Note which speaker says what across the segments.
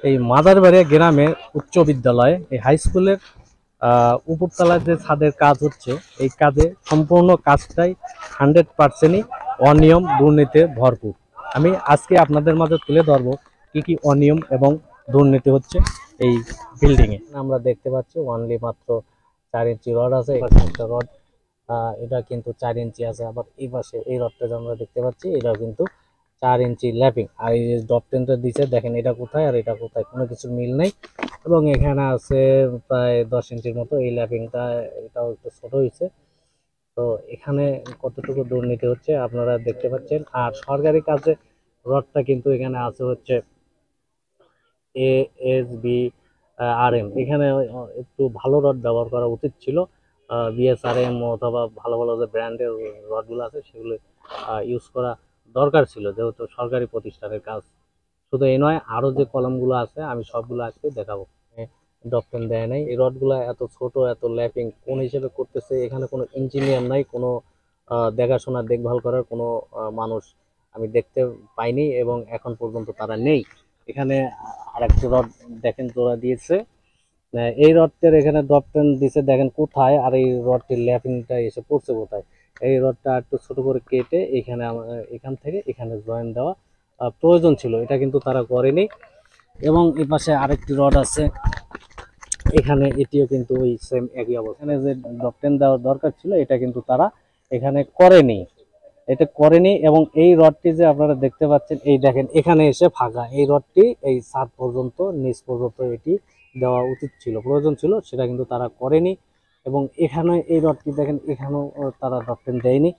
Speaker 1: এই মাদারবাড়িয়া গ্রামের উচ্চ বিদ্যালয় এই হাই স্কুলের উপরতলায় যে ছাদের কাজ হচ্ছে, এই কাজে সম্পূর্ণ কাজটাই 100%ই অনিয়ম দুর্নীতিতে ভরপুর। আমি আজকে আপনাদের মাঝে তুলে ধরবো কি কি অনিয়ম এবং দুর্নীতি হচ্ছে এই বিল্ডিংয়ে। আমরা দেখতে পাচ্ছি অনলি মাত্র 4 ইঞ্চি রড আছে, একটা রড এটা কিন্তু 4 ইঞ্চি আছে। আবার এই পাশে এই রডটা যে আমরা দেখতে পাচ্ছি এটা কিন্তু 4 ইঞ্চি ল্যাপিং। আর এই যে ডট টেনটা দিচ্ছে দেখেন, এটা কোথায় আর এটা কোথায় কোনো কিছু মিল নেই। এবং এখানে আছে প্রায় 10 ইঞ্চির মতো এই ল্যাপিংটা, এটাও একটু ছোট হয়েছে। তো এখানে কতটুকু দুর্নীতি হচ্ছে আপনারা দেখতে পাচ্ছেন। আর সরকারি কাজে রডটা কিন্তু এখানে আছে হচ্ছে ASBRM। এখানে একটু ভালো রড ব্যবহার করা উচিত ছিল। BSRM অথবা ভালো ভালো যে ব্র্যান্ডের রডগুলো আছে সেগুলো ইউজ করা দরকার ছিল, যেহেতু সরকারি প্রতিষ্ঠানের কাজ। শুধু এই নয়, আরো যে কলমগুলো আছে আমি সবগুলো আজকে দেখাবো। ডকটেন দেয় নাই, এই রডগুলো এত ছোট, এত ল্যাপিং কোন হিসেবে করতেছে? এখানে কোনো ইঞ্জিনিয়ার নাই, কোনো দেখাশোনা দেখভাল করার কোনো মানুষ আমি দেখতে পাইনি এবং এখন পর্যন্ত তারা নেই। এখানে আরেকটি রড দেখেন জোড়া দিয়েছে, এই রডটার এখানে ডকটেন দিছে দেখেন কোথায়, আর এই রডটির ল্যাপিংটা এসে পড়ছে কোথায়। এই রডটা একটু ছোট করে কেটে এখানে এখান থেকে এখানে জয়েন দেওয়া প্রয়োজন ছিল, এটা কিন্তু তারা করেনি। এবং এই পাশে আরেকটি রড আছে, এখানে এটিও কিন্তু ওই সেম একই অবস্থা। এখানে যে ডকটেন দেওয়ার দরকার ছিল এটা কিন্তু তারা এখানে করেনি, এটা করেনি। এবং এই রডটি যে আপনারা দেখতে পাচ্ছেন, এই দেখেন এখানে এসে ফাঁকা, এই রডটি এই ছাদ পর্যন্ত নিচ পর্যন্ত এটি দেওয়া উচিত ছিল, প্রয়োজন ছিল, সেটা কিন্তু তারা করেনি। এবং এখানে এই রডটি দেখেন, এখানেও তারা ডকটেন দেয়নি,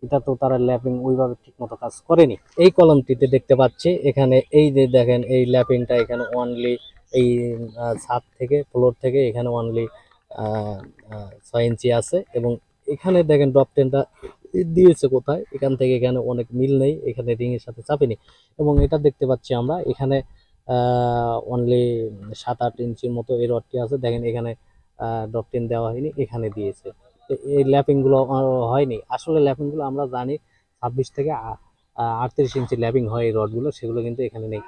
Speaker 1: এটা তো তারা ল্যাপিং ওইভাবে ঠিক মতো কাজ করেনি। এই কলমটিতে দেখতে পাচ্ছি এখানে এই যে দেখেন এই ল্যাপিংটা এখানে অনলি এই ছাদ থেকে ফ্লোর থেকে এখানে অনলি 6 ইঞ্চি আছে। এবং এখানে দেখেন ডপ টেনটা দিয়েছে কোথায়, এখান থেকে এখানে অনেক মিল নেই, এখানে রিং এর সাথে চাপেনি। এবং এটা দেখতে পাচ্ছি আমরা এখানে অনলি 7-8 ইঞ্চির মতো এই রডটি আছে, দেখেন এখানে ডপ টেন দেওয়া হয়নি, এখানে দিয়েছে। এই ল্যাপিং গুলো হয়নি। আসলে ল্যাপিং গুলো আমরা জানি 26 থেকে 38 ইঞ্চি ল্যাপিং হয় এই রডগুলো, সেগুলো কিন্তু এখানে নেই।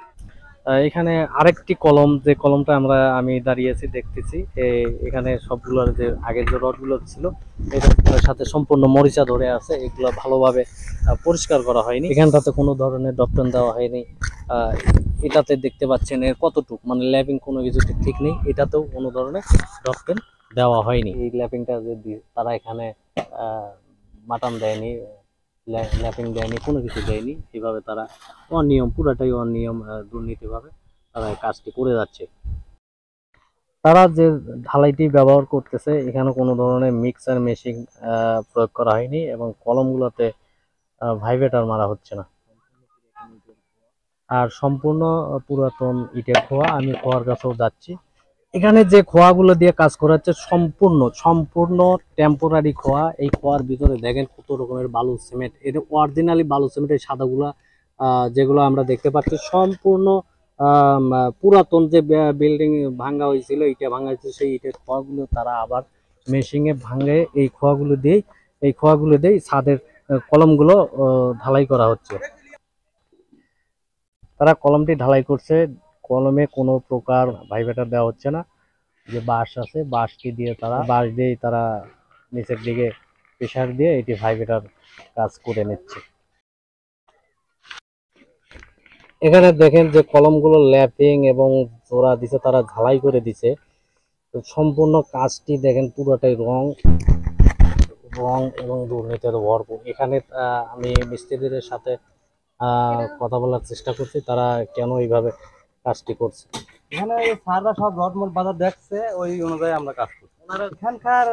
Speaker 1: এখানে আরেকটি কলম, যে কলমটা আমি দাঁড়িয়েছি দেখতেছি, এখানে সবগুলোর যে আগের যে রডগুলো ছিল এই রডগুলোর সাথে সম্পূর্ণ মরিচা ধরে আছে, এগুলো ভালোভাবে পরিষ্কার করা হয়নি। এখানটাতে কোনো ধরনের ডকটেন দেওয়া হয়নি। এটাতে দেখতে পাচ্ছেন এর কতটুক মানে ল্যাপিং কোনো কিছু ঠিক নেই, এটাতেও কোনো ধরনের ডকটেন দেওয়া হয়নি। এই ল্যাপিংটা যদি তারা এখানে মাটান দেয়নি, ল্যাপিং দেয়নি, কোনো কিছু দেয়নি, এইভাবে তারা অনিয়ম, পুরাটাই অনিয়ম, দুর্নীতিভাবে তারা কাজটি করে যাচ্ছে। তারা যে ঢালাইটি ব্যবহার করতেছে এখানে কোনো ধরনের মিক্সার মেশিন প্রয়োগ করা হয়নি এবং কলমগুলোতে ভাইব্রেটর মারা হচ্ছে না। আর সম্পূর্ণ পুরাতন ইটের খোয়া, আমি খোয়ার কাছেও যাচ্ছি। এখানে যে খোয়াগুলো দিয়ে কাজ করা হচ্ছে সম্পূর্ণ টেম্পোরারি খোয়া। এই খোয়ার ভিতরে দেখেন কত রকমের বালু সিমেন্ট, এটা অরিজিনালি বালু সিমেন্ট। এই সাদাগুলা যেগুলো আমরা দেখতে পাচ্ছি সম্পূর্ণ পুরাতন যে বিল্ডিং ভাঙ্গা হয়েছিল, ইটা ভাঙ্গা হয়েছিল, সেই ইটের খোয়াগুলো তারা আবার মেশিনে ভাঙে এই খোয়াগুলো দিয়ে ছাদের কলমগুলো ঢালাই করা হচ্ছে। তারা কলমটি ঢালাই করছে, কলমে কোনো প্রকার ভাইব্রেটর দেওয়া হচ্ছে না। যে বাঁশ আছে বাঁশটি দিয়ে বাঁশ দিয়েই তারা নিচের দিকে প্রেসার দিয়ে এটি ভাইব্রেটর কাজ করে নিচ্ছে। এখানে দেখেন যে কলমগুলো ল্যাপিং এবং জোড়া দিছে, তারা ঝালাই করে দিছে। তো সম্পূর্ণ কাজটি দেখেন পুরোটাই রং এবং দুর্নীতির ভরপুর। এখানে আমি মিস্ত্রিদের সাথে কথা বলার চেষ্টা করছি, তারা কেন এইভাবে কাজটি করছে।
Speaker 2: এখানে স্যাররা সব রডমল বাজার দেখছে, ওই অনুযায়ী আমরা কাজ করছি। এখানকার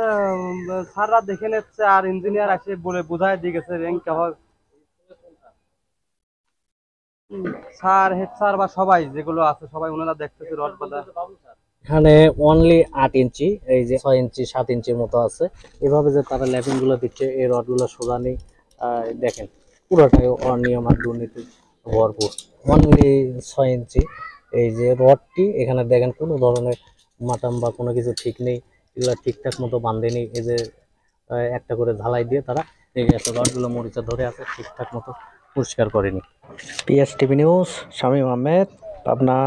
Speaker 2: স্যাররা দেখে নিচ্ছে আর ইঞ্জিনিয়ার এসে বলে বোঝায় দিয়ে গেছে র্যাঙ্ক স্যার, হেড স্যার বা সবাই যেগুলো আছে সবাই ওনারা দেখতেছে রড বাঁধা।
Speaker 1: এখানে অনলি 8 ইঞ্চি, এই যে 6 ইঞ্চি 7 ইঞ্চির মতো আছে। এভাবে যে তারা ল্যাপিং গুলো দিচ্ছে, এই রড গুলো সোজা নেই, দেখেন পুরোটাই অনিয়ম আর দুর্নীতি ভরপুর। অনলি 6 ইঞ্চি এই যে রডটি, এখানে দেখেন কোনো ধরনের মাটাম বা কোনো কিছু ঠিক নেই, এগুলো ঠিকঠাক মতো বাঁধেনি। এই যে একটা করে ঝালাই দিয়ে তারা এই রডগুলো মরিচা ধরে আছে, ঠিকঠাক মতো পরিষ্কার করেনি। PS TV news, Shamim Ahmed, Pabna.